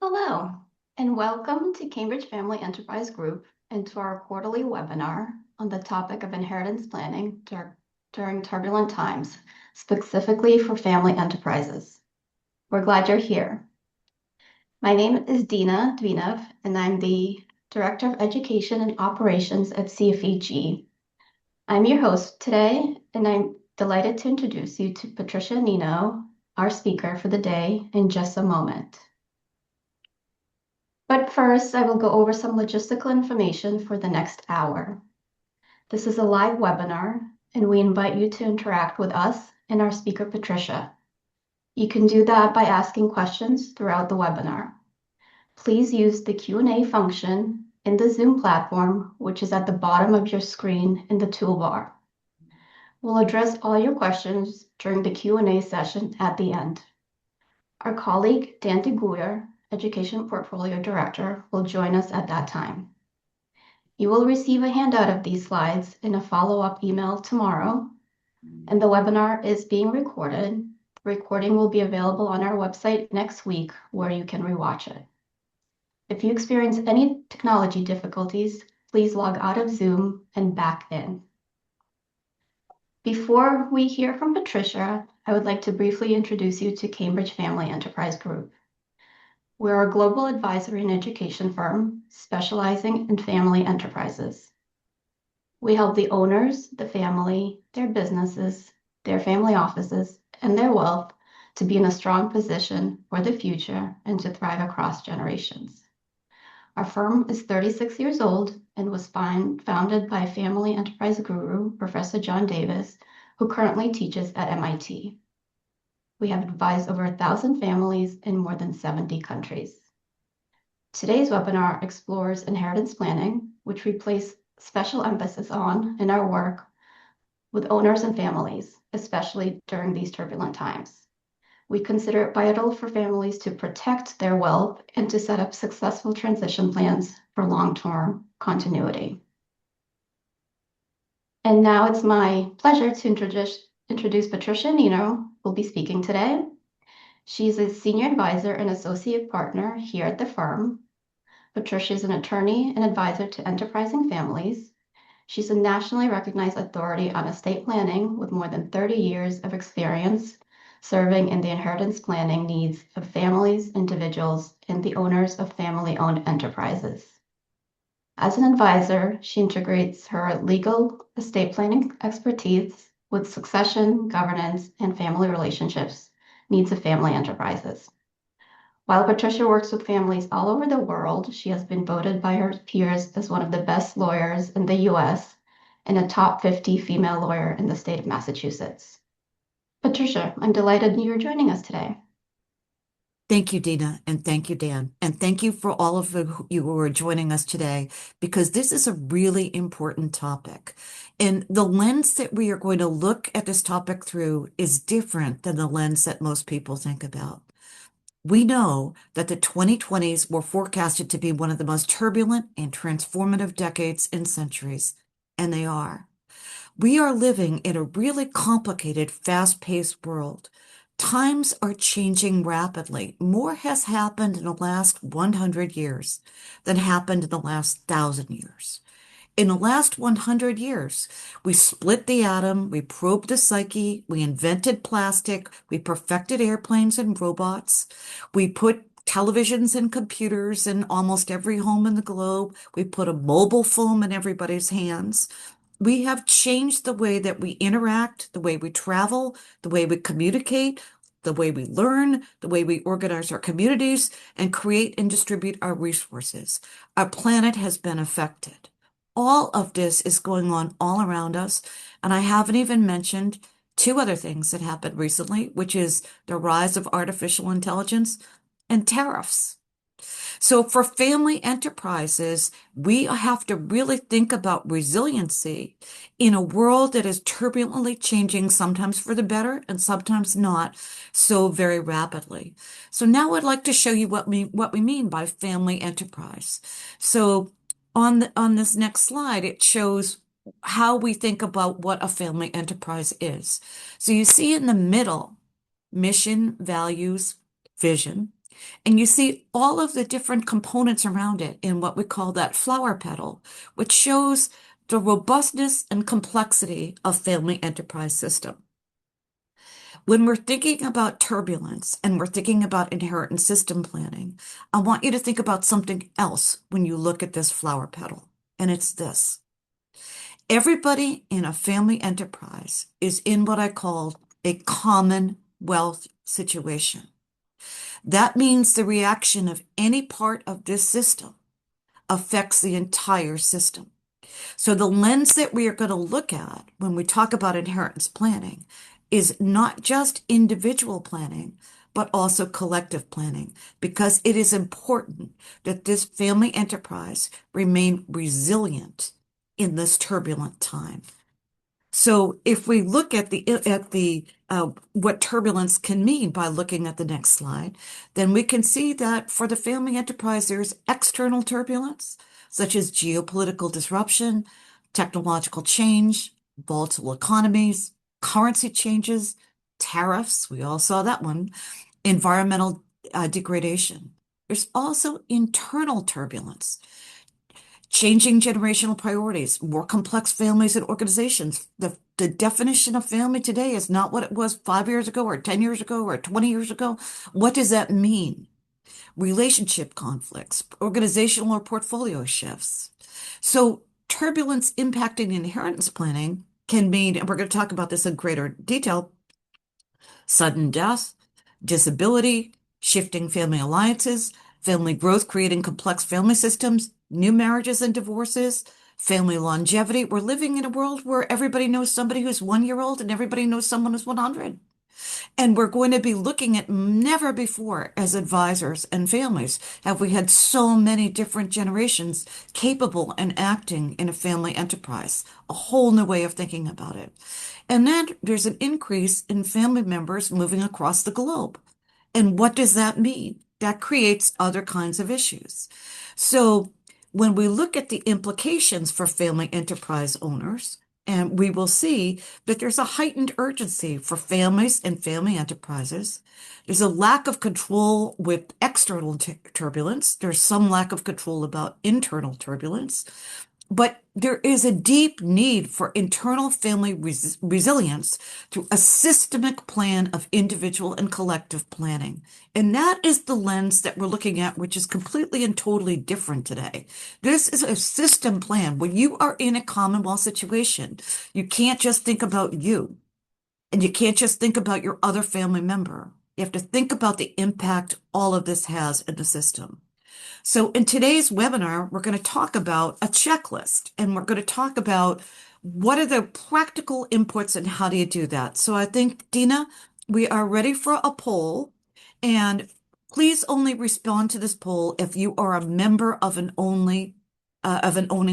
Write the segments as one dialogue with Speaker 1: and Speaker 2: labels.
Speaker 1: Hello, and welcome to Cambridge Family Enterprise Group and to our quarterly webinar on the topic of inheritance planning during turbulent times, specifically for family enterprises. We're glad you're here. My name is Dina Dvinov, and I'm the Director of Education and Operations at CFEG. I'm your host today, and I'm delighted to introduce you to Patricia Nino, our speaker for the day, in just a moment. But first, I will go over some logistical information for the next hour. This is a live webinar, and we invite you to interact with us and our speaker, Patricia. You can do that by asking questions throughout the webinar. Please use the Q&A function in the Zoom platform, which is at the bottom of your screen in the toolbar. We'll address all your questions during the Q&A session at the end. Our colleague, Dan DeGuyer, Education Portfolio Director, will join us at that time. You will receive a handout of these slides in a follow-up email tomorrow, and the webinar is being recorded. The recording will be available on our website next week where you can rewatch it. If you experience any technology difficulties, please log out of Zoom and back in. Before we hear from Patricia, I would like to briefly introduce you to Cambridge Family Enterprise Group. We're a global advisory and education firm specializing in family enterprises. We help the owners, the family, their businesses, their family offices, and their wealth to be in a strong position for the future and to thrive across generations. Our firm is 36 years old and was founded by family enterprise guru, Professor John Davis, who currently teaches at MIT. We have advised over 1,000 families in more than 70 countries. Today's webinar explores inheritance planning, which we place special emphasis on in our work with owners and families, especially during these turbulent times. We consider it vital for families to protect their wealth and to set up successful transition plans for long-term continuity. And now it's my pleasure to introduce Patricia Nino, who will be speaking today. She's a senior advisor and associate partner here at the firm. Patricia is an attorney and advisor to enterprising families. She's a nationally recognized authority on estate planning with more than 30 years of experience serving in the inheritance planning needs of families, individuals, and the owners of family-owned enterprises. As an advisor, she integrates her legal estate planning expertise with succession, governance, and family relationships needs of family enterprises. While Patricia works with families all over the world, she has been voted by her peers as one of the best lawyers in the US and a top 50 female lawyer in the state of Massachusetts. Patricia, I'm delighted you're joining us today.
Speaker 2: Thank you, Dina, and thank you, Dan. And thank you for all of you who are joining us today, because this is a really important topic. And the lens that we are going to look at this topic through is different than the lens that most people think about. We know that the 2020s were forecasted to be one of the most turbulent and transformative decades in centuries, and they are. We are living in a really complicated, fast-paced world. Times are changing rapidly. More has happened in the last 100 years than happened in the last 1,000 years. In the last 100 years, we split the atom, we probed the psyche, we invented plastic, we perfected airplanes and robots, we put televisions and computers in almost every home in the globe, we put a mobile phone in everybody's hands. We have changed the way that we interact, the way we travel, the way we communicate, the way we learn, the way we organize our communities, and create and distribute our resources. Our planet has been affected. All of this is going on all around us, and I haven't even mentioned two other things that happened recently, which is the rise of artificial intelligence and tariffs. So for family enterprises, we have to really think about resiliency in a world that is turbulently changing, sometimes for the better and sometimes not so very rapidly. So now I'd like to show you what we mean by family enterprise. So on this next slide, it shows how we think about what a family enterprise is. So you see in the middle, mission, values, vision. And you see all of the different components around it in what we call that flower petal, which shows the robustness and complexity of family enterprise system. When we're thinking about turbulence and we're thinking about inheritance system planning, I want you to think about something else when you look at this flower petal. And it's this. Everybody in a family enterprise is in what I call a commonwealth situation. That means the reaction of any part of this system affects the entire system. So the lens that we are going to look at when we talk about inheritance planning is not just individual planning, but also collective planning, because it is important that this family enterprise remain resilient in this turbulent time. So if we look at the what turbulence can mean by looking at the next slide, then we can see that for the family enterprise, there's external turbulence, such as geopolitical disruption, technological change, volatile economies, currency changes, tariffs, we all saw that one, environmental degradation. There's also internal turbulence, changing generational priorities, more complex families and organizations. The definition of family today is not what it was 5 years ago or 10 years ago or 20 years ago. What does that mean? Relationship conflicts, organizational or portfolio shifts. So turbulence impacting inheritance planning can mean, and we're going to talk about this in greater detail, sudden death, disability, shifting family alliances, family growth, creating complex family systems, new marriages and divorces, family longevity. We're living in a world where everybody knows somebody who's 1 year old and everybody knows someone who's 100. And we're going to be looking at never before as advisors and families have we had so many different generations capable and acting in a family enterprise, a whole new way of thinking about it. And then there's an increase in family members moving across the globe. And what does that mean? That creates other kinds of issues. So when we look at the implications for family enterprise owners, and we will see that there's a heightened urgency for families and family enterprises. There's a lack of control with external turbulence. There's some lack of control about internal turbulence. But there is a deep need for internal family resilience through a systemic plan of individual and collective planning. And that is the lens that we're looking at, which is completely and totally different today. This is a system plan. When you are in a Commonwealth situation, you can't just think about you, and you can't just think about your other family member. You have to think about the impact all of this has in the system. So in today's webinar, we're going to talk about a checklist, and we're going to talk about what are the practical inputs and how do you do that. So I think, Dina, we are ready for a poll, and please only respond to this poll if you are a member of an owning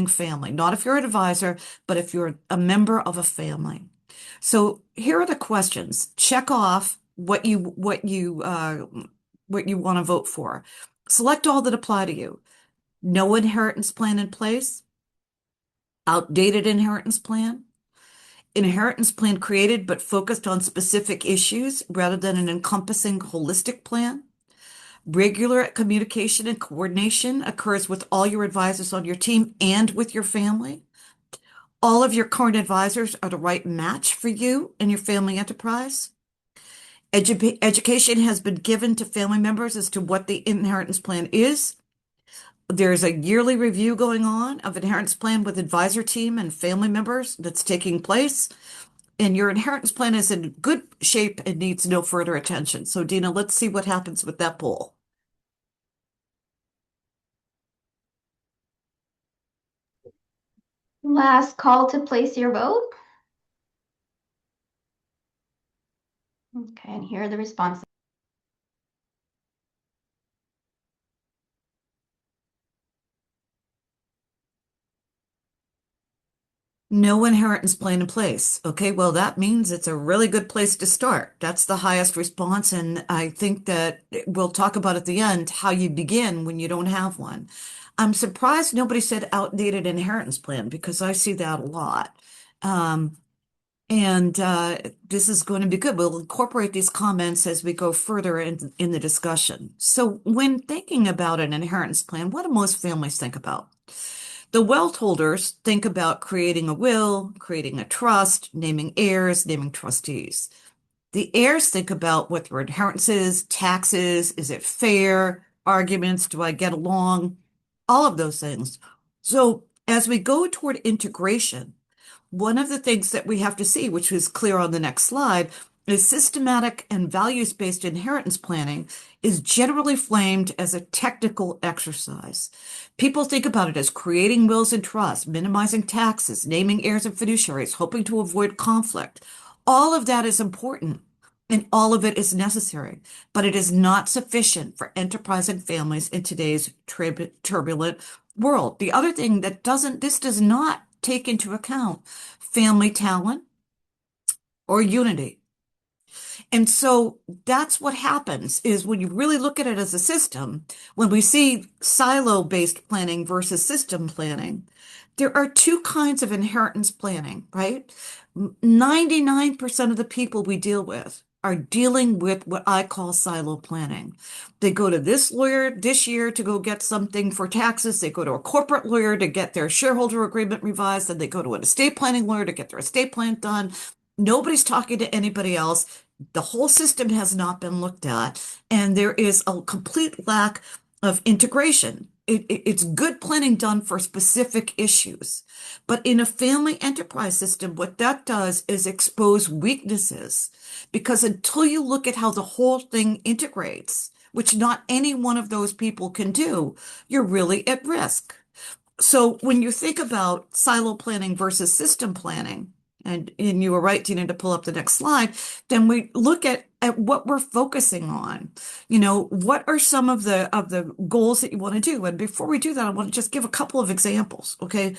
Speaker 2: family, not if you're an advisor, but if you're a member of a family. So here are the questions. Check off what you want to vote for. Select all that apply to you. No inheritance plan in place, outdated inheritance plan, inheritance plan created but focused on specific issues rather than an encompassing holistic plan. Regular communication and coordination occurs with all your advisors on your team and with your family. All of your current advisors are the right match for you and your family enterprise. Education has been given to family members as to what the inheritance plan is. There's a yearly review going on of inheritance plan with advisor team and family members that's taking place. And your inheritance plan is in good shape and needs no further attention. So, Dina, let's see what happens with that poll.
Speaker 1: Last call to place your vote. Okay, and here are the responses.
Speaker 2: No inheritance plan in place. Okay, well, that means it's a really good place to start. That's the highest response. And I think that we'll talk about at the end how you begin when you don't have one. I'm surprised nobody said outdated inheritance plan because I see that a lot. Um, And this is going to be good. We'll incorporate these comments as we go further in the discussion. So, when thinking about an inheritance plan, what do most families think about? The wealth holders think about creating a will, creating a trust, naming heirs, naming trustees. The heirs think about what their inheritance is, taxes, is it fair, arguments, do I get along, all of those things. So, as we go toward integration, one of the things that we have to see, which is clear on the next slide, is systematic and values-based inheritance planning is generally framed as a technical exercise. People think about it as creating wills and trusts, minimizing taxes, naming heirs and fiduciaries, hoping to avoid conflict. All of that is important and all of it is necessary, but it is not sufficient for enterprising families in today's turbulent world. The other thing that this does not take into account family talent or unity. And so that's what happens is when you really look at it as a system, when we see silo-based planning versus system planning, there are two kinds of inheritance planning, right? 99% of the people we deal with are dealing with what I call silo planning. They go to this lawyer this year to go get something for taxes. They go to a corporate lawyer to get their shareholder agreement revised. And they go to an estate planning lawyer to get their estate plan done. Nobody's talking to anybody else. The whole system has not been looked at, and there is a complete lack of integration. It's good planning done for specific issues. But in a family enterprise system, what that does is expose weaknesses. Because until you look at how the whole thing integrates, which not any one of those people can do, you're really at risk. So when you think about silo planning versus system planning, and you were right, Tina, to pull up the next slide, then we look at what we're focusing on. What are some of the goals that you want to do? And before we do that, I want to just give a couple of examples, okay?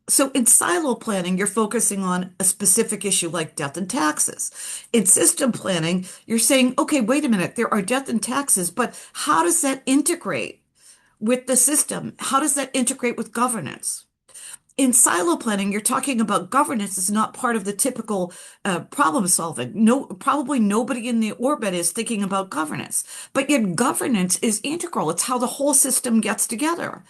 Speaker 2: So in silo planning, you're focusing on a specific issue like death and taxes. In system planning, you're saying, okay, wait a minute, there are death and taxes, but how does that integrate with the system? How does that integrate with governance? In silo planning, you're talking about governance is not part of the typical problem solving. No, probably nobody in the orbit is thinking about governance, but yet governance is integral. It's how the whole system gets together.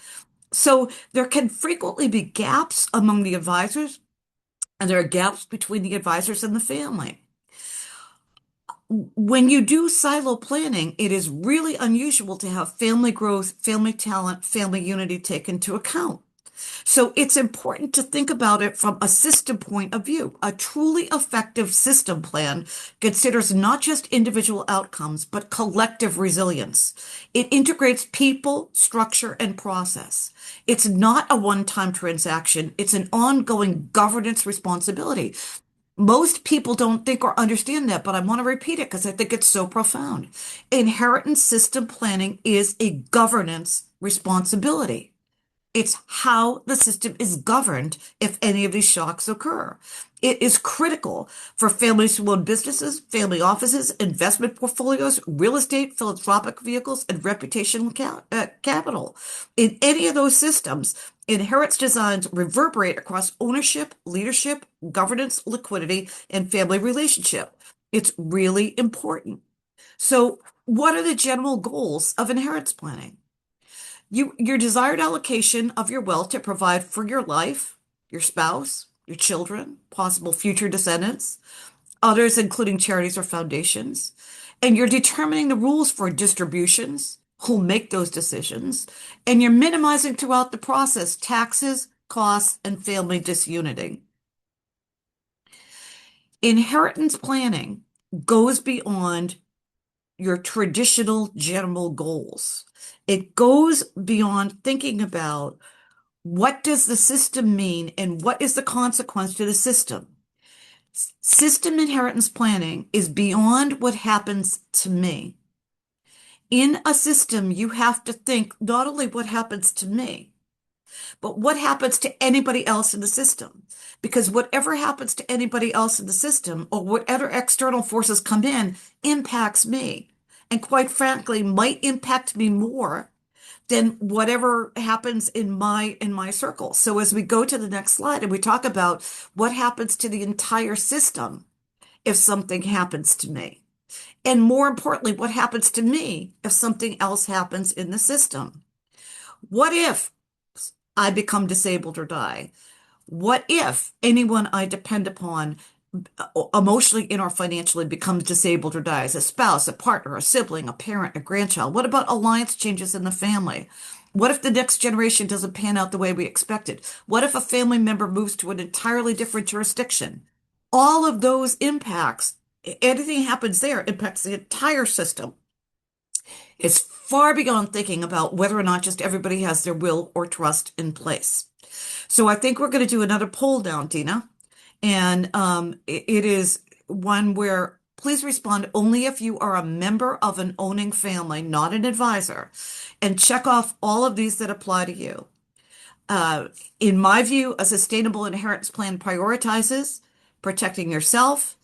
Speaker 2: So there can frequently be gaps among the advisors, and there are gaps between the advisors and the family. When you do silo planning, it is really unusual to have family growth, family talent, family unity taken into account. So it's important to think about it from a system point of view. A truly effective system plan considers not just individual outcomes, but collective resilience. It integrates people, structure, and process. It's not a one-time transaction. It's an ongoing governance responsibility. Most people don't think or understand that, but I want to repeat it because I think it's so profound. Inheritance system planning is a governance responsibility. It's how the system is governed if any of these shocks occur. It is critical for families who own businesses, family offices, investment portfolios, real estate, philanthropic vehicles, and reputational capital. In any of those systems, inheritance designs reverberate across ownership, leadership, governance, liquidity, and family relationship. It's really important. So, what are the general goals of inheritance planning? Your desired allocation of your wealth to provide for your life, your spouse, your children, possible future descendants, others, including charities or foundations. And you're determining the rules for distributions, who'll make those decisions, and you're minimizing throughout the process taxes, costs, and family disunity. Inheritance planning goes beyond your traditional general goals. It goes beyond thinking about what does the system mean and what is the consequence to the system. System inheritance planning is beyond what happens to me. In a system, you have to think not only what happens to me, but what happens to anybody else in the system? Because whatever happens to anybody else in the system or whatever external forces come in impacts me. And quite frankly, might impact me more than whatever happens in my circle. So as we go to the next slide and we talk about what happens to the entire system if something happens to me, and more importantly, what happens to me if something else happens in the system. What if I become disabled or die? What if anyone I depend upon emotionally and or financially becomes disabled or dies? A spouse, a partner, a sibling, a parent, a grandchild? What about alliance changes in the family? What if the next generation doesn't pan out the way we expected? What if a family member moves to an entirely different jurisdiction? All of those impacts, anything happens there, impacts the entire system. It's far beyond thinking about whether or not just everybody has their will or trust in place. So I think we're going to do another poll down, Dina. And it is one where please respond only if you are a member of an owning family, not an advisor, and check off all of these that apply to you. Uh, in my view, a sustainable inheritance plan prioritizes protecting yourself,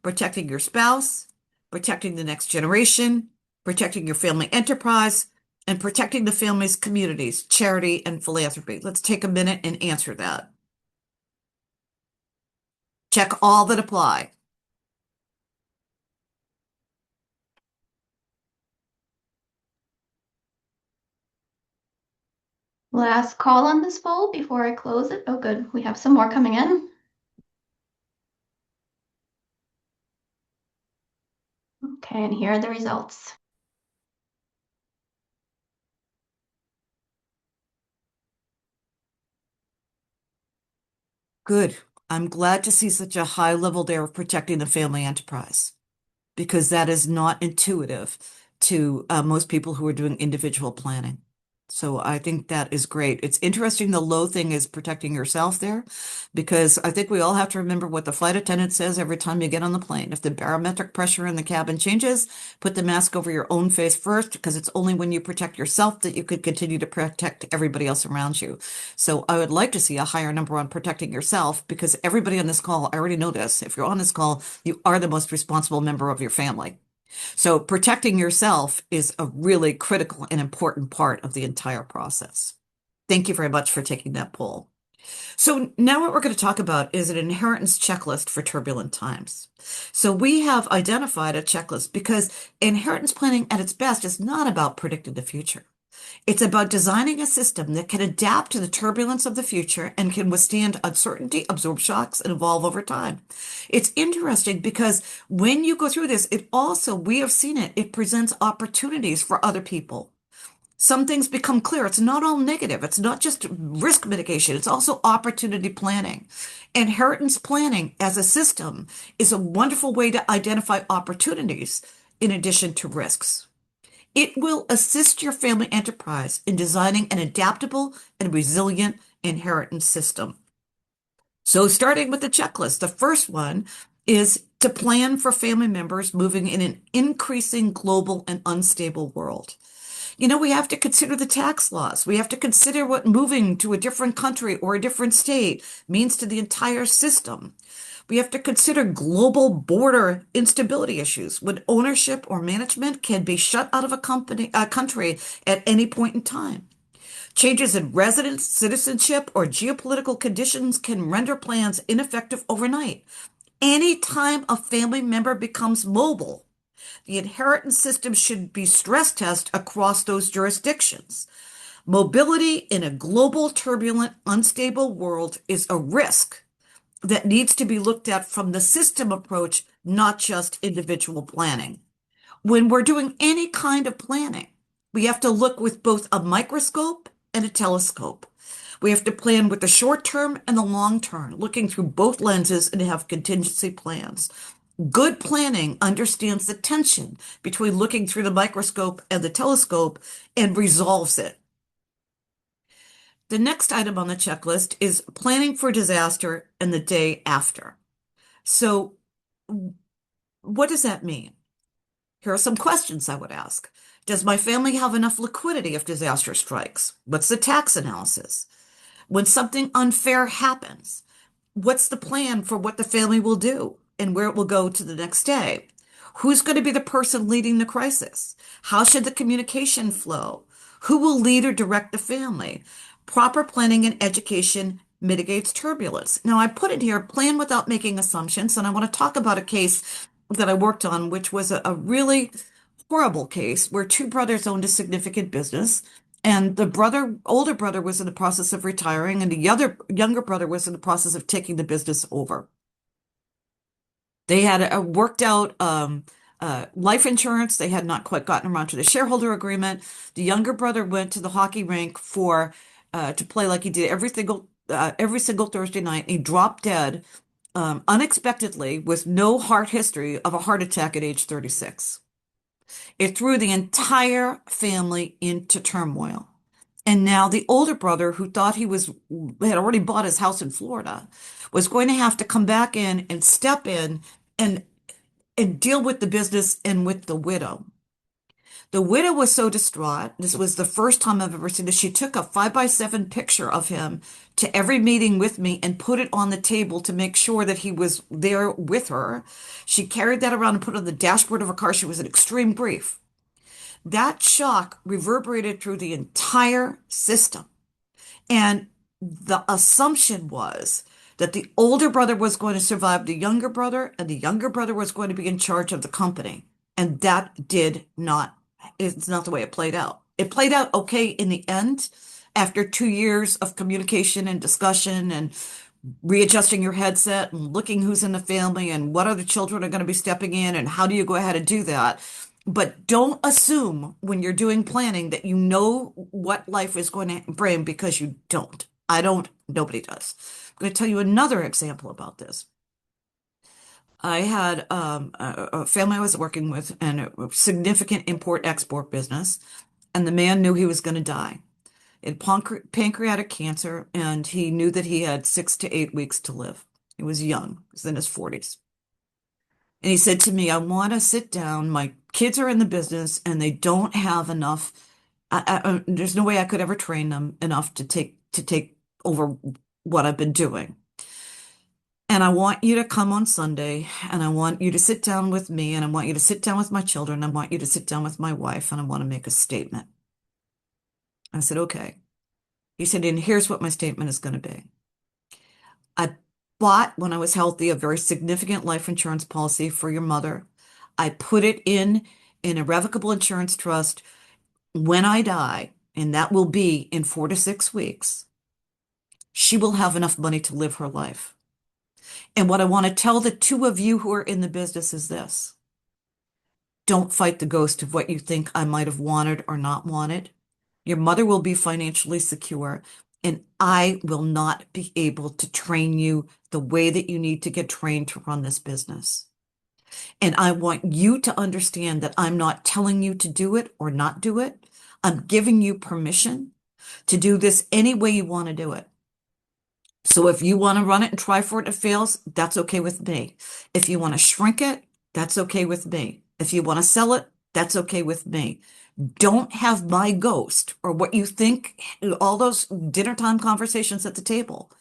Speaker 2: protecting your spouse, protecting the next generation, protecting your family enterprise, and protecting the family's communities, charity, and philanthropy. Let's take a minute and answer that. Check all that apply.
Speaker 1: Last call on this poll before I close it. Oh, good. We have some more coming in. Okay, and here are the results.
Speaker 2: Good. I'm glad to see such a high level there of protecting the family enterprise because that is not intuitive to most people who are doing individual planning. So I think that is great. It's interesting the low thing is protecting yourself there because I think we all have to remember what the flight attendant says every time you get on the plane. If the barometric pressure in the cabin changes, put the mask over your own face first because it's only when you protect yourself that you could continue to protect everybody else around you. So I would like to see a higher number on protecting yourself because everybody on this call, I already know this. If you're on this call, you are the most responsible member of your family. So protecting yourself is a really critical and important part of the entire process. Thank you very much for taking that poll. So now what we're going to talk about is an inheritance checklist for turbulent times. So we have identified a checklist because inheritance planning at its best is not about predicting the future. It's about designing a system that can adapt to the turbulence of the future and can withstand uncertainty, absorb shocks, and evolve over time. It's interesting because when you go through this, it also, we have seen it, it presents opportunities for other people. Some things become clear. It's not all negative. It's not just risk mitigation. It's also opportunity planning. Inheritance planning as a system is a wonderful way to identify opportunities in addition to risks. It will assist your family enterprise in designing an adaptable and resilient inheritance system. So starting with the checklist, the first one is to plan for family members moving in an increasing global and unstable world. We have to consider the tax laws. We have to consider what moving to a different country or a different state means to the entire system. We have to consider global border instability issues when ownership or management can be shut out of a country at any point in time. Changes in residence, citizenship, or geopolitical conditions can render plans ineffective overnight. Anytime a family member becomes mobile, the inheritance system should be stress tested across those jurisdictions. Mobility in a global, turbulent, unstable world is a risk that needs to be looked at from the system approach, not just individual planning. When we're doing any kind of planning, we have to look with both a microscope and a telescope. We have to plan with the short term and the long term, looking through both lenses and have contingency plans. Good planning understands the tension between looking through the microscope and the telescope and resolves it. The next item on the checklist is planning for disaster and the day after. So, what does that mean? Here are some questions I would ask. Does my family have enough liquidity if disaster strikes? What's the tax analysis? When something unfair happens, what's the plan for what the family will do and where it will go to the next day? Who's going to be the person leading the crisis? How should the communication flow? Who will lead or direct the family? Proper planning and education mitigates turbulence. Now, I put it here, plan without making assumptions, and I want to talk about a case that I worked on, which was a really horrible case where two brothers owned a significant business. And the older brother was in the process of retiring, and the other younger brother was in the process of taking the business over. They had a worked out life insurance. They had not quite gotten around to the shareholder agreement. The younger brother went to the hockey rink for to play like he did every single Thursday night. He dropped dead unexpectedly with no heart history of a heart attack at age 36. It threw the entire family into turmoil. And now the older brother, who thought had already bought his house in Florida, was going to have to come back in and step in and deal with the business and with the widow. The widow was so distraught. This was the first time I've ever seen this. She took a 5x7 picture of him to every meeting with me and put it on the table to make sure that he was there with her. She carried that around and put it on the dashboard of her car. She was in extreme grief. That shock reverberated through the entire system. And the assumption was that the older brother was going to survive the younger brother, and the younger brother was going to be in charge of the company. And that it's not the way it played out. It played out okay in the end after 2 years of communication and discussion and readjusting your headset and looking who's in the family and what other children are going to be stepping in and how do you go ahead and do that. But don't assume when you're doing planning that you know what life is going to bring, because you don't. I don't, nobody does. I'm going to tell you another example about this. I had a family I was working with and a significant import-export business, and the man knew he was going to die. He had pancreatic cancer, and he knew that he had 6 to 8 weeks to live. He was young, he was in his 40s. And he said to me, I want to sit down. My kids are in the business and they don't have enough. There's no way I could ever train them enough to take over what I've been doing. And I want you to come on Sunday and I want you to sit down with me and I want you to sit down with my children. I want you to sit down with my wife and I want to make a statement. I said, okay. He said, and here's what my statement is going to be. I bought, when I was healthy, a very significant life insurance policy for your mother. I put it in an irrevocable insurance trust. When I die, and that will be in 4 to 6 weeks, she will have enough money to live her life. And what I want to tell the two of you who are in the business is this. Don't fight the ghost of what you think I might have wanted or not wanted. Your mother will be financially secure, and I will not be able to train you the way that you need to get trained to run this business. And I want you to understand that I'm not telling you to do it or not do it. I'm giving you permission to do this any way you want to do it. So if you want to run it and try for it, it fails, that's okay with me. If you want to shrink it, that's okay with me. If you want to sell it, that's okay with me. Don't have my ghost or what you think, all those dinner time conversations at the table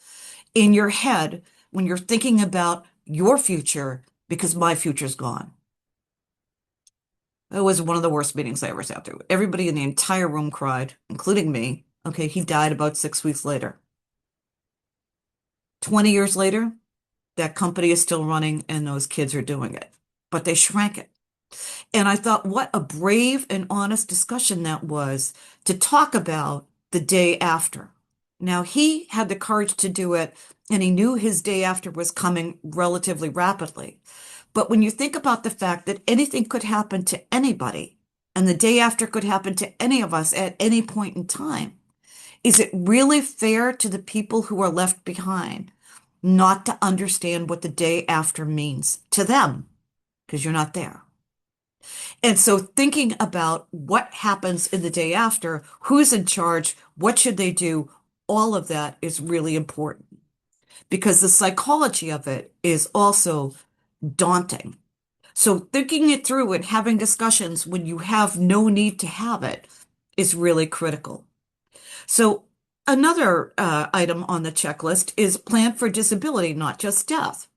Speaker 2: in your head when you're thinking about your future, because my future's gone. It was one of the worst meetings I ever sat through. Everybody in the entire room cried, including me. Okay, he died about 6 weeks later. 20 years later, that company is still running and those kids are doing it, but they shrank it. And I thought, what a brave and honest discussion that was to talk about the day after. Now, he had the courage to do it, and he knew his day after was coming relatively rapidly. But when you think about the fact that anything could happen to anybody, and the day after could happen to any of us at any point in time, is it really fair to the people who are left behind not to understand what the day after means to them? Because you're not there. And so thinking about what happens in the day after, who's in charge, what should they do, all of that is really important because the psychology of it is also daunting. So thinking it through and having discussions when you have no need to have it is really critical. So another item on the checklist is plan for disability, not just death.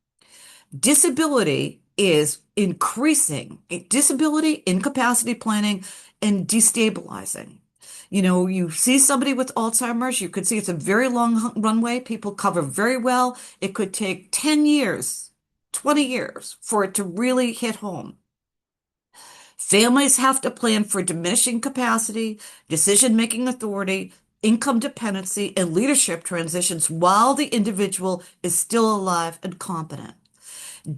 Speaker 2: Disability is increasing. Disability, incapacity planning, and destabilizing. You know, you see somebody with Alzheimer's, you could see it's a very long runway. People cover very well. It could take 10 years, 20 years for it to really hit home. Families have to plan for diminishing capacity, decision-making authority, income dependency, and leadership transitions while the individual is still alive and competent.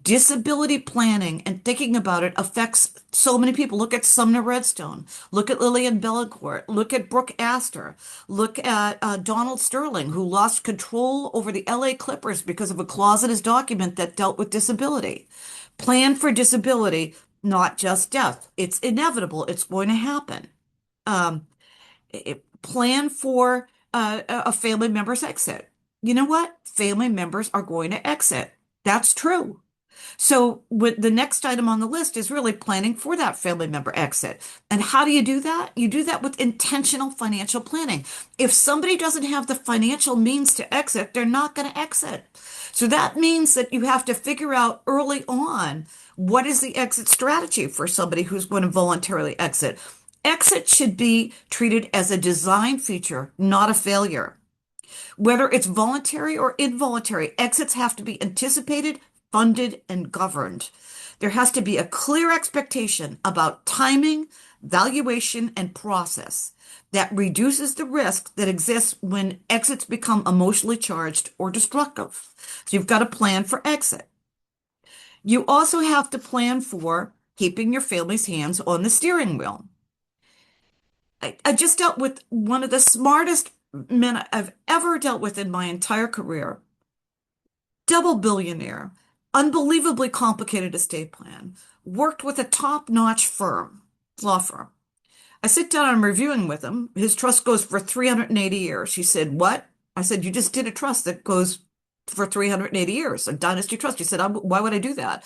Speaker 2: Disability planning and thinking about it affects so many people. Look at Sumner Redstone. Look at Lillian Bellencourt. Look at Brooke Astor. Look at Donald Sterling, who lost control over the LA Clippers because of a clause in his document that dealt with disability. Plan for disability, not just death. It's inevitable. It's going to happen. Um, Plan for a family member's exit. You know what? Family members are going to exit. That's true. So the next item on the list is really planning for that family member exit. And how do you do that? You do that with intentional financial planning. If somebody doesn't have the financial means to exit, they're not going to exit. So that means that you have to figure out early on what is the exit strategy for somebody who's going to voluntarily exit. Exit should be treated as a design feature, not a failure. Whether it's voluntary or involuntary, exits have to be anticipated, funded, and governed. There has to be a clear expectation about timing, valuation, and process that reduces the risk that exists when exits become emotionally charged or destructive. So you've got to plan for exit. You also have to plan for keeping your family's hands on the steering wheel. I just dealt with one of the smartest men I've ever dealt with in my entire career. Double billionaire, unbelievably complicated estate plan, worked with a top-notch firm, law firm. I sit down and I'm reviewing with him. His trust goes for 380 years. He said, "What?" I said, "You just did a trust that goes for 380 years, a dynasty trust." He said, "Why would I do that?"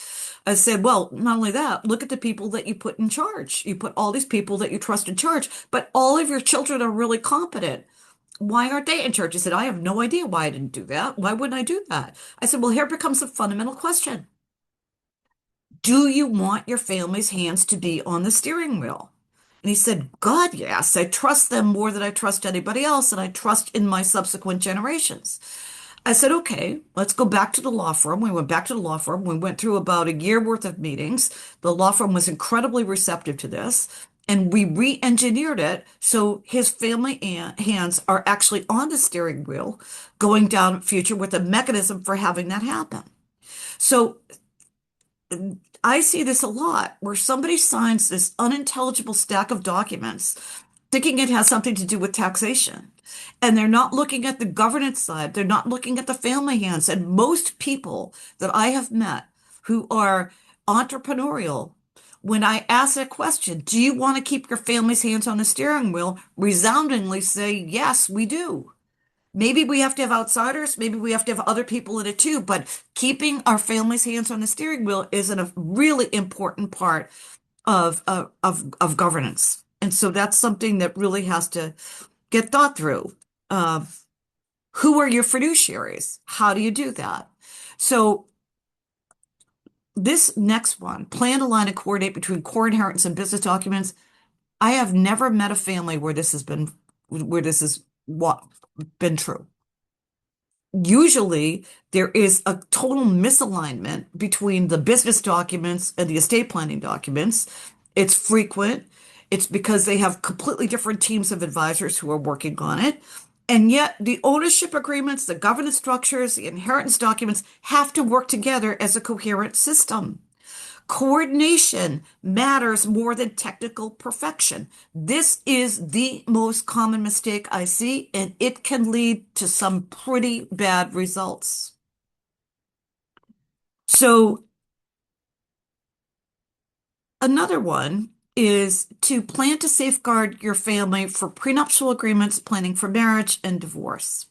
Speaker 2: I said, "Well, not only that, look at the people that you put in charge. You put all these people that you trust in charge, but all of your children are really competent. Why aren't they in charge?" He said, "I have no idea why I didn't do that. Why wouldn't I do that?" I said, "Well, here becomes a fundamental question. Do you want your family's hands to be on the steering wheel?" And he said, "God, yes. I trust them more than I trust anybody else, and I trust in my subsequent generations." I said, "Okay, let's go back to the law firm." We went back to the law firm. We went through about a year worth of meetings. The law firm was incredibly receptive to this, and we re-engineered it so his family hands are actually on the steering wheel going down future with a mechanism for having that happen. So I see this a lot where somebody signs this unintelligible stack of documents thinking it has something to do with taxation. And they're not looking at the governance side. They're not looking at the family hands. And most people that I have met who are entrepreneurial, when I ask that question, do you want to keep your family's hands on the steering wheel? Resoundingly say, yes, we do. Maybe we have to have outsiders. Maybe we have to have other people in it too. But keeping our family's hands on the steering wheel is a really important part of governance. And so that's something that really has to get thought through. Uh, who are your fiduciaries? How do you do that? So this next one, plan, align, and coordinate between core inheritance and business documents. I have never met a family where this has been what been true. Usually there is a total misalignment between the business documents and the estate planning documents. It's frequent. It's because they have completely different teams of advisors who are working on it. And yet the ownership agreements, the governance structures, the inheritance documents have to work together as a coherent system. Coordination matters more than technical perfection. This is the most common mistake I see, and it can lead to some pretty bad results. So another one is to plan to safeguard your family for prenuptial agreements, planning for marriage and divorce.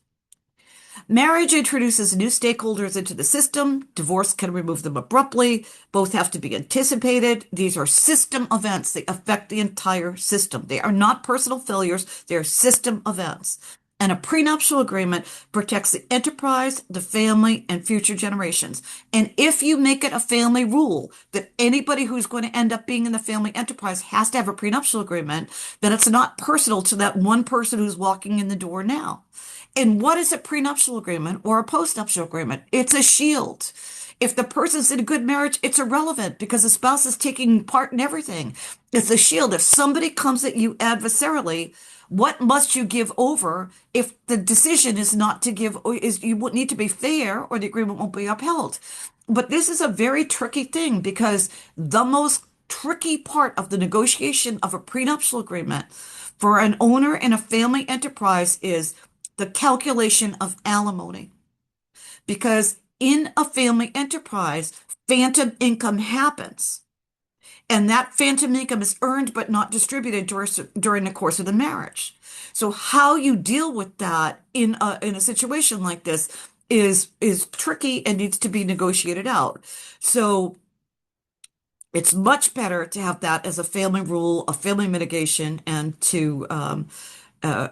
Speaker 2: Marriage introduces new stakeholders into the system. Divorce can remove them abruptly. Both have to be anticipated. These are system events. They affect the entire system. They are not personal failures. They're system events. And a prenuptial agreement protects the enterprise, the family, and future generations. And if you make it a family rule that anybody who's going to end up being in the family enterprise has to have a prenuptial agreement, then it's not personal to that one person who's walking in the door now. And what is a prenuptial agreement or a postnuptial agreement? It's a shield. If the person's in a good marriage, it's irrelevant because the spouse is taking part in everything. It's a shield. If somebody comes at you adversarially, what must you give over if the decision is not to give, or is you would need to be fair or the agreement won't be upheld? But this is a very tricky thing because the most tricky part of the negotiation of a prenuptial agreement for an owner in a family enterprise is the calculation of alimony. Because in a family enterprise, phantom income happens. And that phantom income is earned but not distributed during the course of the marriage. So how you deal with that in a situation like this is tricky and needs to be negotiated out. So it's much better to have that as a family rule, a family mitigation, and uh,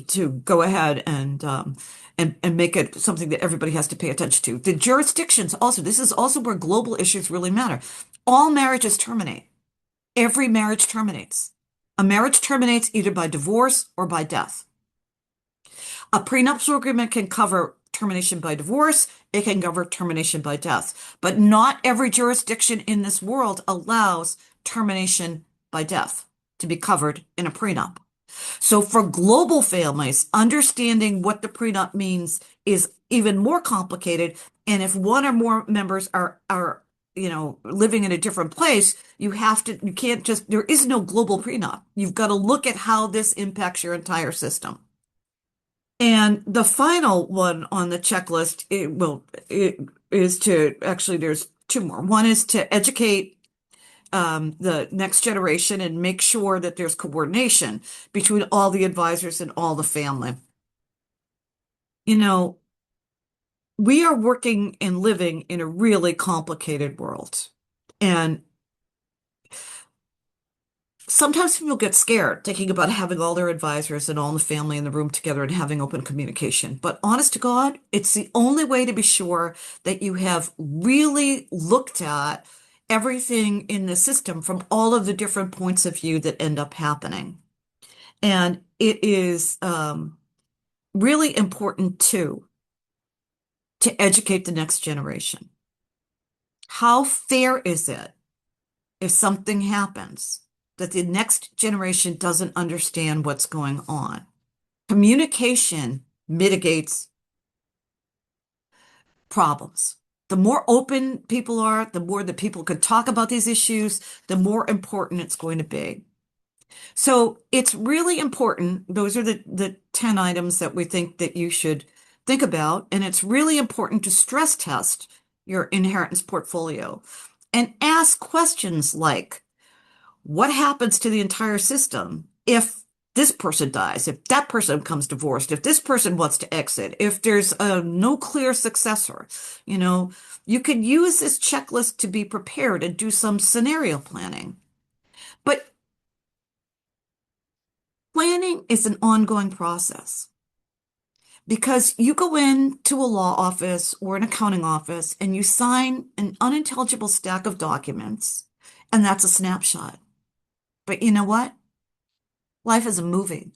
Speaker 2: to go ahead and make it something that everybody has to pay attention to. The jurisdictions also, this is also where global issues really matter. All marriages terminate. Every marriage terminates. A marriage terminates either by divorce or by death. A prenuptial agreement can cover termination by divorce. It can cover termination by death. But not every jurisdiction in this world allows termination by death to be covered in a prenup. So for global families, understanding what the prenup means is even more complicated. And if one or more members are living in a different place, you can't just, there is no global prenup. You've got to look at how this impacts your entire system. And the final one on the checklist, it is to actually, there's two more. One is to educate the next generation and make sure that there's coordination between all the advisors and all the family. You know, we are working and living in a really complicated world. And sometimes people get scared thinking about having all their advisors and all the family in the room together and having open communication. But honest to God, it's the only way to be sure that you have really looked at everything in the system from all of the different points of view that end up happening. And it is really important too to educate the next generation. How fair is it if something happens that the next generation doesn't understand what's going on? Communication mitigates problems. The more open people are, the more that people can talk about these issues, the more important it's going to be. So it's really important. Those are the 10 items that we think that you should think about. And it's really important to stress test your inheritance portfolio and ask questions like, what happens to the entire system if this person dies, if that person becomes divorced, if this person wants to exit, if there's no clear successor? You can use this checklist to be prepared and do some scenario planning. But planning is an ongoing process because you go into a law office or an accounting office and you sign an unintelligible stack of documents, and that's a snapshot. But you know what? Life is a movie.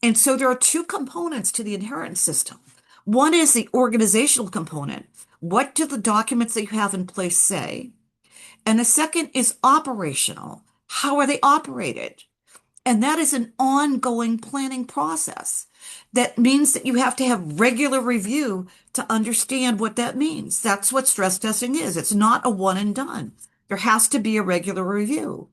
Speaker 2: And so there are two components to the inheritance system. One is the organizational component. What do the documents that you have in place say? And the second is operational. How are they operated? And that is an ongoing planning process. That means that you have to have regular review to understand what that means. That's what stress testing is. It's not a one and done. There has to be a regular review.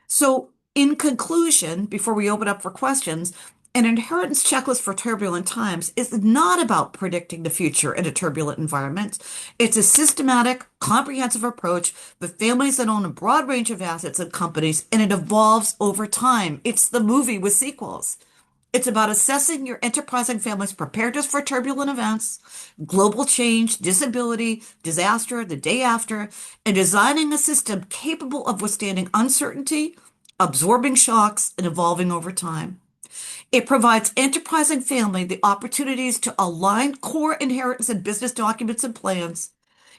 Speaker 2: So in conclusion, before we open up for questions, an inheritance checklist for turbulent times is not about predicting the future in a turbulent environment. It's a systematic, comprehensive approach with families that own a broad range of assets and companies, and it evolves over time. It's the movie with sequels. It's about assessing your enterprising family's preparedness for turbulent events, global change, disability, disaster, the day after, and designing a system capable of withstanding uncertainty, absorbing shocks, and evolving over time. It provides enterprising family the opportunities to align core inheritance and business documents and plans,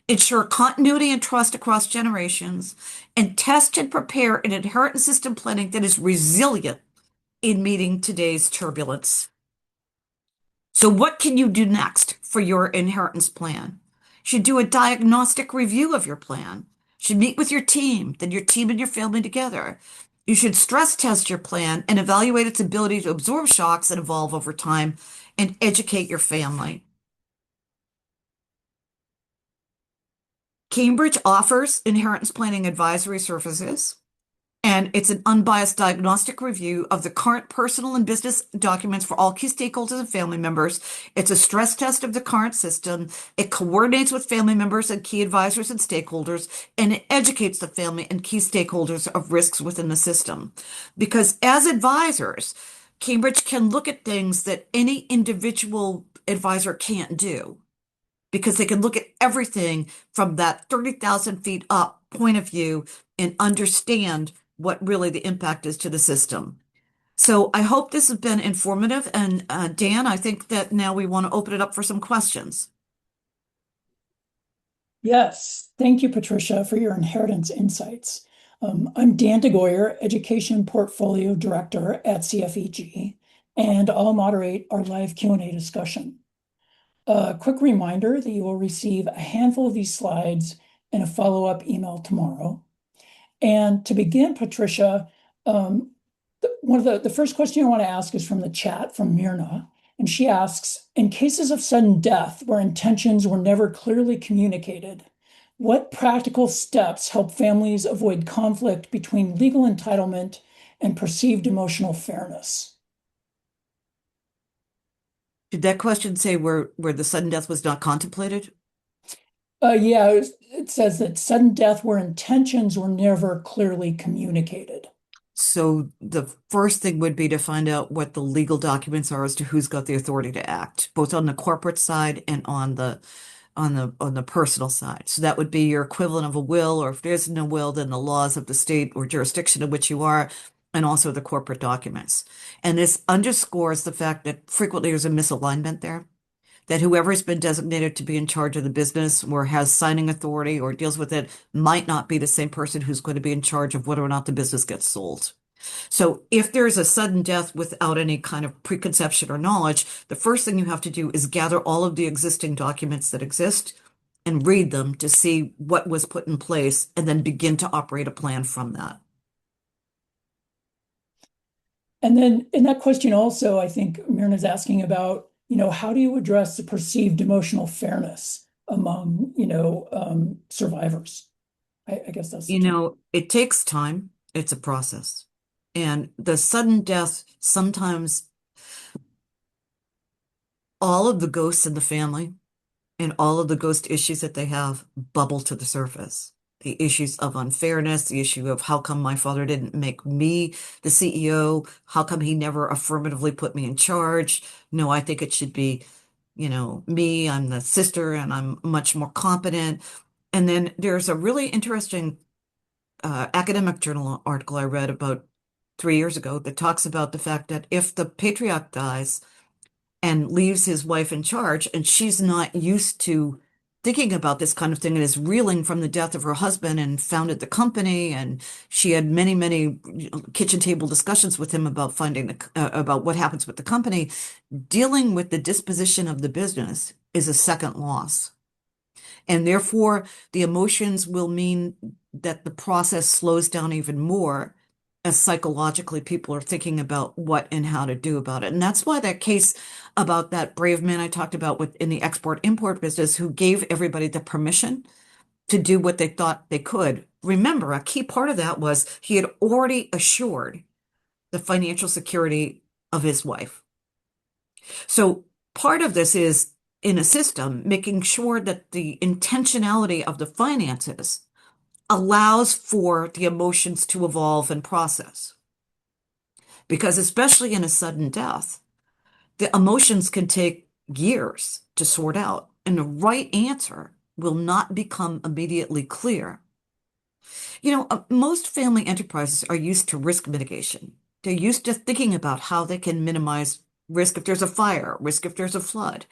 Speaker 2: ensure continuity and trust across generations, and test and prepare an inheritance system planning that is resilient in meeting today's turbulence. So, what can you do next for your inheritance plan? You should do a diagnostic review of your plan. You should meet with your team, then your team and your family together. You should stress test your plan and evaluate its ability to absorb shocks and evolve over time and educate your family. Cambridge offers inheritance planning advisory services. And it's an unbiased diagnostic review of the current personal and business documents for all key stakeholders and family members. It's a stress test of the current system. It coordinates with family members and key advisors and stakeholders, and it educates the family and key stakeholders of risks within the system. Because as advisors, Cambridge can look at things that any individual advisor can't do because they can look at everything from that 30,000 feet up point of view and understand what really the impact is to the system. So I hope this has been informative. And Dan, I think that now we want to open it up for some questions.
Speaker 3: Yes, thank you, Patricia, for your inheritance insights. I'm Dan DeGoyer, Education Portfolio Director at CFEG, and I'll moderate our live Q&A discussion. A quick reminder that you will receive a handful of these slides in a follow-up email tomorrow. And to begin, Patricia, one of the first question I want to ask is from the chat from Myrna. And she asks, in cases of sudden death where intentions were never clearly communicated, what practical steps help families avoid conflict between legal entitlement and perceived emotional fairness?
Speaker 2: Did that question say where the sudden death was not contemplated?
Speaker 3: Yeah, it says that sudden death where intentions were never clearly communicated.
Speaker 2: So the first thing would be to find out what the legal documents are as to who's got the authority to act, both on the corporate side and on the personal side. So that would be your equivalent of a will, or if there's no will, then the laws of the state or jurisdiction in which you are, and also the corporate documents. And this underscores the fact that frequently there's a misalignment there, that whoever's been designated to be in charge of the business or has signing authority or deals with it might not be the same person who's going to be in charge of whether or not the business gets sold. So if there's a sudden death without any kind of preconception or knowledge, the first thing you have to do is gather all of the existing documents that exist and read them to see what was put in place and then begin to operate a plan from that.
Speaker 3: And then in that question also, I think Myrna's asking about, how do you address the perceived emotional fairness among, survivors? I guess that's
Speaker 2: it takes time. It's a process. And the sudden death, sometimes all of the ghosts in the family and all of the ghost issues that they have bubble to the surface. The issues of unfairness, the issue of how come my father didn't make me the CEO? How come he never affirmatively put me in charge? No, I think it should be, me, I'm the sister and I'm much more competent. And then there's a really interesting academic journal article I read about 3 years ago that talks about the fact that if the patriarch dies and leaves his wife in charge, and she's not used to thinking about this kind of thing and is reeling from the death of her husband and founded the company, and she had many, many kitchen table discussions with him about about what happens with the company. Dealing with the disposition of the business is a second loss. And therefore, the emotions will mean that the process slows down even more as psychologically people are thinking about what and how to do about it. And that's why that case about that brave man I talked about in the export-import business who gave everybody the permission to do what they thought they could. Remember, a key part of that was he had already assured the financial security of his wife. So part of this is in a system, making sure that the intentionality of the finances allows for the emotions to evolve and process. Because especially in a sudden death, the emotions can take years to sort out, and the right answer will not become immediately clear. Most family enterprises are used to risk mitigation. They're used to thinking about how they can minimize risk if there's a fire, risk if there's a flood.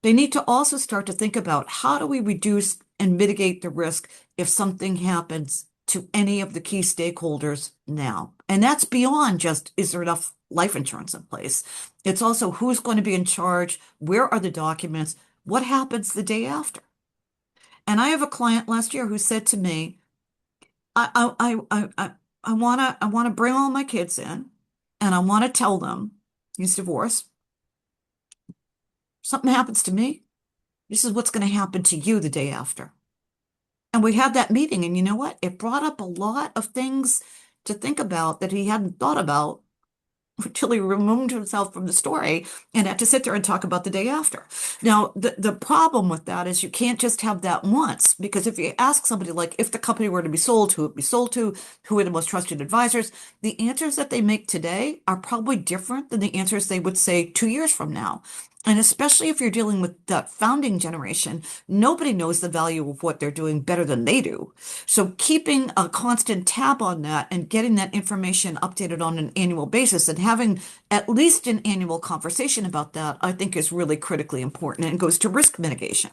Speaker 2: They need to also start to think about how do we reduce and mitigate the risk if something happens to any of the key stakeholders now. And that's beyond just, is there enough life insurance in place? It's also who's going to be in charge? Where are the documents? What happens the day after? And I have a client last year who said to me, I want to bring all my kids in and I want to tell them he's divorced. Something happens to me. This is what's going to happen to you the day after. And we had that meeting, and you know what? It brought up a lot of things to think about that he hadn't thought about until he removed himself from the story and had to sit there and talk about the day after. Now, the problem with that is you can't just have that once, because if you ask somebody, like, if the company were to be sold, who it would be sold to, who are the most trusted advisors, the answers that they make today are probably different than the answers they would say 2 years from now. And especially if you're dealing with that founding generation, nobody knows the value of what they're doing better than they do. So keeping a constant tab on that and getting that information updated on an annual basis and having at least an annual conversation about that, I think is really critically important and goes to risk mitigation.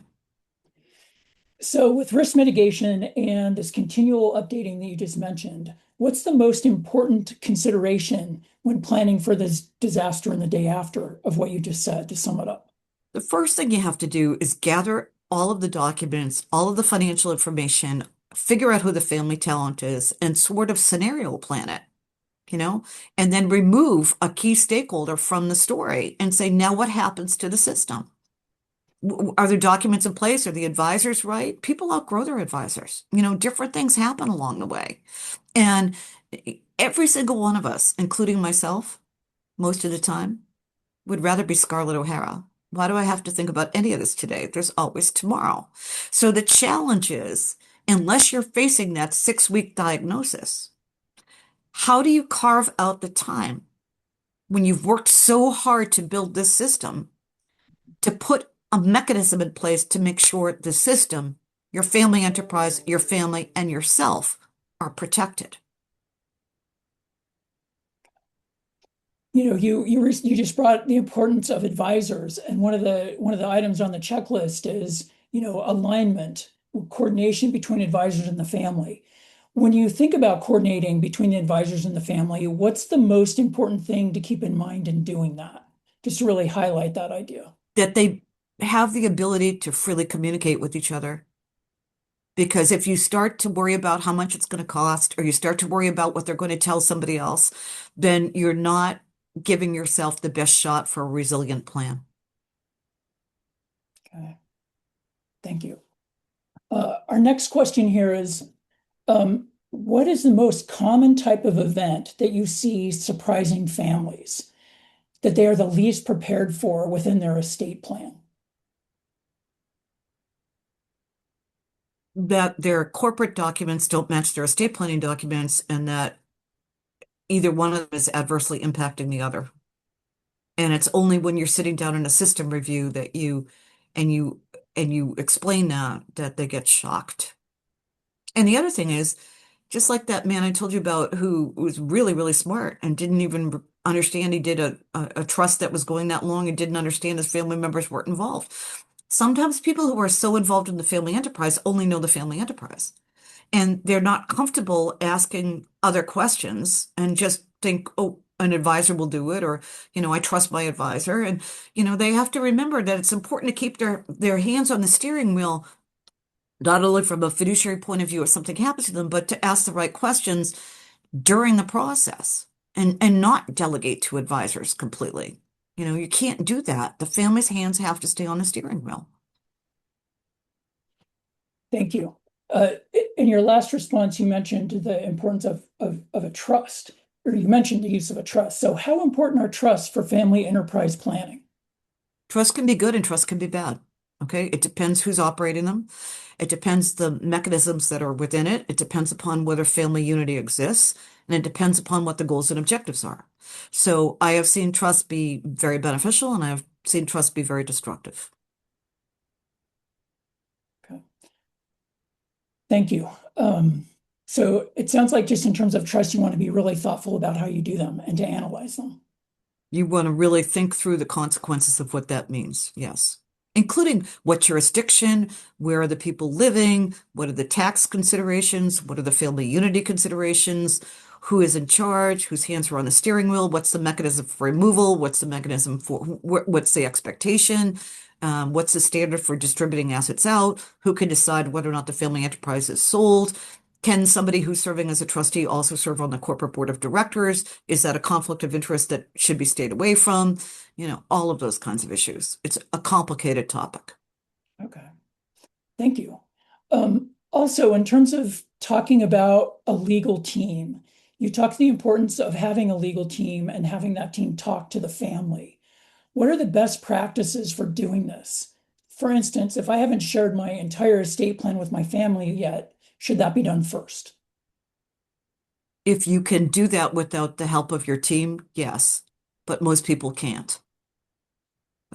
Speaker 3: So with risk mitigation and this continual updating that you just mentioned, what's the most important consideration when planning for this disaster and the day after of what you just said, to sum it up?
Speaker 2: The first thing you have to do is gather all of the documents, all of the financial information, figure out who the family talent is, and sort of scenario plan it, and then remove a key stakeholder from the story and say, now what happens to the system? Are there documents in place? Are the advisors right? People outgrow their advisors. Different things happen along the way. And every single one of us, including myself, most of the time, would rather be Scarlett O'Hara. Why do I have to think about any of this today? There's always tomorrow. So the challenge is, unless you're facing that 6-week diagnosis, how do you carve out the time when you've worked so hard to build this system to put a mechanism in place to make sure the system, your family enterprise, your family, and yourself are protected?
Speaker 3: You just brought the importance of advisors, and one of the items on the checklist is, alignment, coordination between advisors and the family. When you think about coordinating between the advisors and the family, what's the most important thing to keep in mind in doing that? Just to really highlight that idea.
Speaker 2: That they have the ability to freely communicate with each other. Because if you start to worry about how much it's going to cost, or you start to worry about what they're going to tell somebody else, then you're not giving yourself the best shot for a resilient plan.
Speaker 3: Okay. Thank you. Our next question here is, what is the most common type of event that you see surprising families, that they are the least prepared for within their estate plan?
Speaker 2: That their corporate documents don't match their estate planning documents, and that either one of them is adversely impacting the other. And it's only when you're sitting down in a system review that you explain that they get shocked. And the other thing is, just like that man I told you about who was really, really smart and didn't even understand he did a trust that was going that long and didn't understand his family members weren't involved. Sometimes people who are so involved in the family enterprise only know the family enterprise, and they're not comfortable asking other questions and just think, oh, an advisor will do it, or, I trust my advisor. And, they have to remember that it's important to keep their hands on the steering wheel, not only from a fiduciary point of view if something happens to them, but to ask the right questions during the process and not delegate to advisors completely. You can't do that. The family's hands have to stay on the steering wheel.
Speaker 3: Thank you. In your last response, you mentioned the importance of a trust, or you mentioned the use of a trust. So how important are trusts for family enterprise planning?
Speaker 2: Trust can be good and trust can be bad. Okay. It depends who's operating them. It depends the mechanisms that are within it. It depends upon whether family unity exists, and it depends upon what the goals and objectives are. So I have seen trust be very beneficial, and I have seen trust be very destructive.
Speaker 3: Okay. Thank you. So it sounds like just in terms of trust, you want to be really thoughtful about how you do them and to analyze them.
Speaker 2: You want to really think through the consequences of what that means. Yes. Including what jurisdiction, where are the people living, what are the tax considerations, what are the family unity considerations, who is in charge, whose hands are on the steering wheel, what's the mechanism for removal, what's the mechanism for, what's the expectation, what's the standard for distributing assets out, who can decide whether or not the family enterprise is sold. Can somebody who's serving as a trustee also serve on the corporate board of directors? Is that a conflict of interest that should be stayed away from? All of those kinds of issues. It's a complicated topic.
Speaker 3: Okay, thank you. Also, in terms of talking about a legal team, you talked the importance of having a legal team and having that team talk to the family. What are the best practices for doing this? For instance, if I haven't shared my entire estate plan with my family yet, should that be done first?
Speaker 2: If you can do that without the help of your team, yes, but most people can't.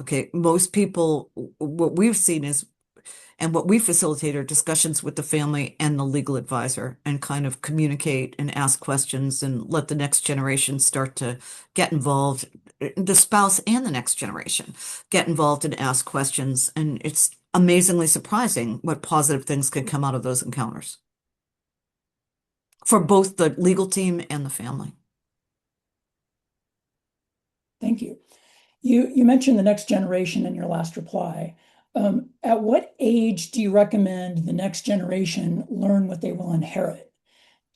Speaker 2: Okay, most people, what we've seen is, and what we facilitate are discussions with the family and the legal advisor and kind of communicate and ask questions and let the next generation start to get involved, the spouse and the next generation get involved and ask questions. And it's amazingly surprising what positive things can come out of those encounters for both the legal team and the family.
Speaker 3: Thank you. You mentioned the next generation in your last reply. At what age do you recommend the next generation learn what they will inherit?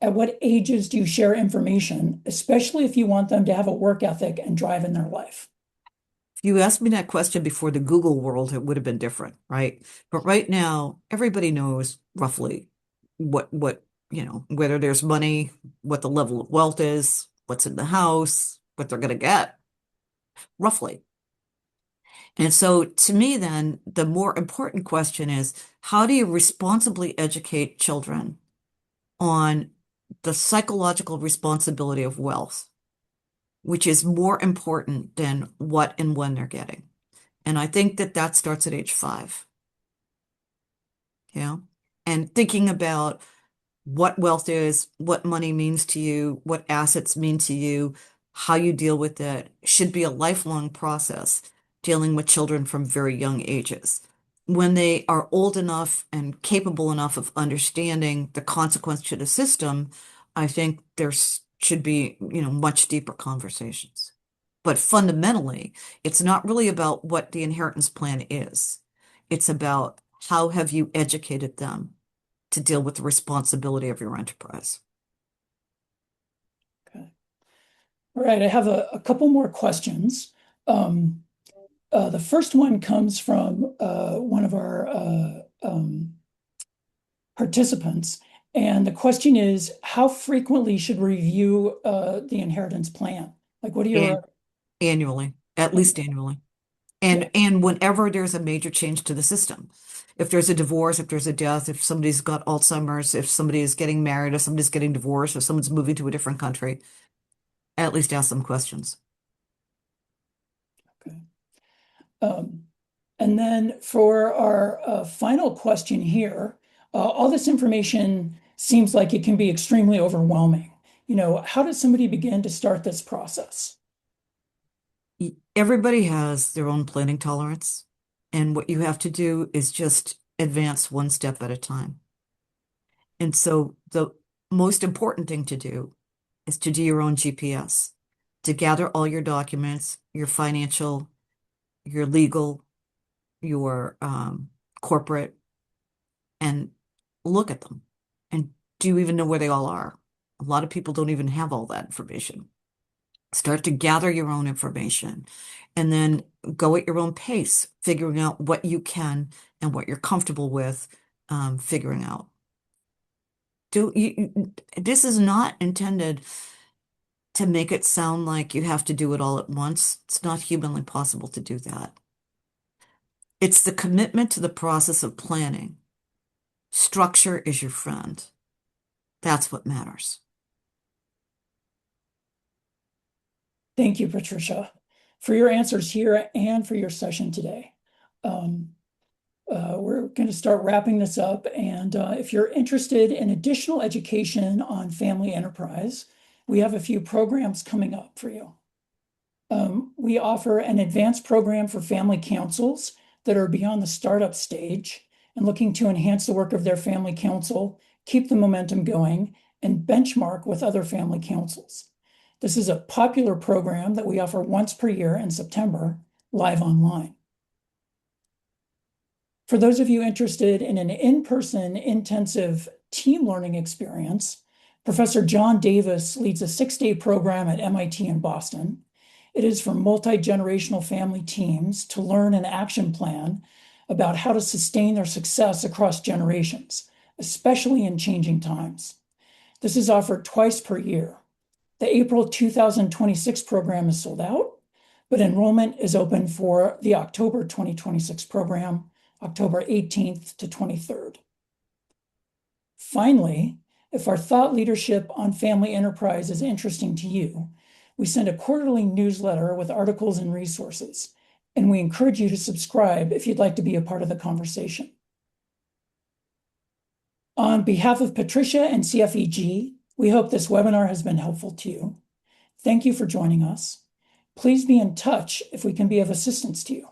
Speaker 3: At what ages do you share information, especially if you want them to have a work ethic and drive in their life?
Speaker 2: If you asked me that question before the Google world, it would have been different, right? But right now, everybody knows roughly whether there's money, what the level of wealth is, what's in the house, what they're going to get, roughly. And so to me, then, the more important question is, how do you responsibly educate children on the psychological responsibility of wealth, which is more important than what and when they're getting? And I think that starts at age 5. Yeah. And thinking about what wealth is, what money means to you, what assets mean to you, how you deal with it should be a lifelong process, dealing with children from very young ages. When they are old enough and capable enough of understanding the consequence to the system, I think should be, much deeper conversations. But fundamentally, it's not really about what the inheritance plan is. It's about how have you educated them to deal with the responsibility of your enterprise.
Speaker 3: Okay. All right, I have a couple more questions. The first one comes from one of our participants. And the question is, how frequently should we review the inheritance plan? Like, what are
Speaker 2: And
Speaker 3: your
Speaker 2: annually, at least annually.
Speaker 3: yeah,
Speaker 2: And whenever there's a major change to the system. If there's a divorce, if there's a death, if somebody's got Alzheimer's, if somebody is getting married, if somebody's getting divorced, if someone's moving to a different country, at least ask them questions.
Speaker 3: okay. Um, and then for our final question here, all this information seems like it can be extremely overwhelming. How does somebody begin to start this process?
Speaker 2: Everybody has their own planning tolerance, and what you have to do is just advance one step at a time. And so the most important thing to do is to do your own GPS, to gather all your documents, your financial, your legal, your corporate, and look at them. And do you even know where they all are? A lot of people don't even have all that information. Start to gather your own information and then go at your own pace, figuring out what you can and what you're comfortable with figuring out. This is not intended to make it sound like you have to do it all at once. It's not humanly possible to do that. It's the commitment to the process of planning. Structure is your friend. That's what matters.
Speaker 3: Thank you, Patricia, for your answers here and for your session today. Um, We're going to start wrapping this up. And if you're interested in additional education on family enterprise, we have a few programs coming up for you. We offer an advanced program for family councils that are beyond the startup stage and looking to enhance the work of their family council, keep the momentum going, and benchmark with other family councils. This is a popular program that we offer once per year in September, live online. For those of you interested in an in-person intensive team learning experience, Professor John Davis leads a 6-day program at MIT in Boston. It is for multi-generational family teams to learn an action plan about how to sustain their success across generations, especially in changing times. This is offered twice per year. The April 2026 program is sold out, but enrollment is open for the October 2026 program, October 18th to 23rd. Finally, if our thought leadership on family enterprise is interesting to you, we send a quarterly newsletter with articles and resources, and we encourage you to subscribe if you'd like to be a part of the conversation. On behalf of Patricia and CFEG, we hope this webinar has been helpful to you. Thank you for joining us. Please be in touch if we can be of assistance to you.